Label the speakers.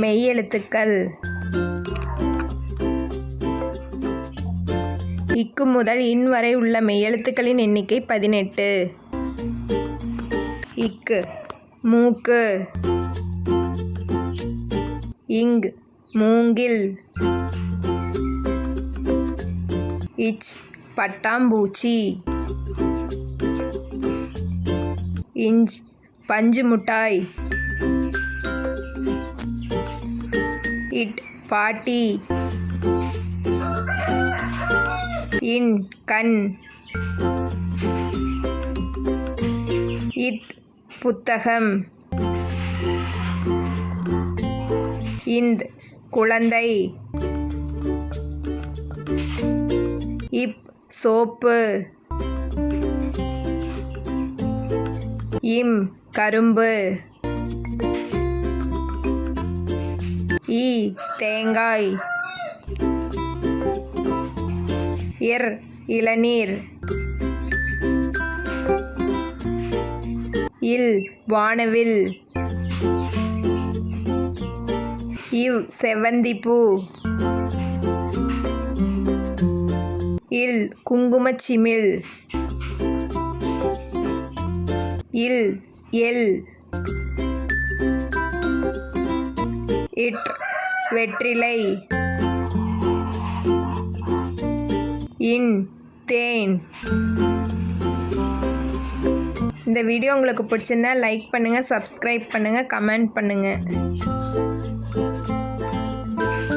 Speaker 1: மெய்யெழுத்துக்கள். இக்கு முதல் இன் வரை உள்ள மெய்யெழுத்துக்களின் எண்ணிக்கை 18. இக்கு மூக்கு. இங் மூங்கில். இச் பட்டாம்பூச்சி. இஞ்ச் பஞ்சு முட்டாய். இட் பாட்டி. இன் கண். இத் புத்தகம். இந்த் குழந்தை. இப் சோப்பு. இம் கரும்பு. ஈ தேங்காய். இர் இளநீர். இல் வானவில். இவ் செவ்வந்திப்பூ. இல் குங்குமச்சிமிழ். இல் எல். இட் வெற்றிலை. இன் தேன். இந்த வீடியோ உங்களுக்கு பிடிச்சிருந்தா லைக் பண்ணுங்கள், சப்ஸ்கிரைப் பண்ணுங்கள், கமெண்ட் பண்ணுங்கள்.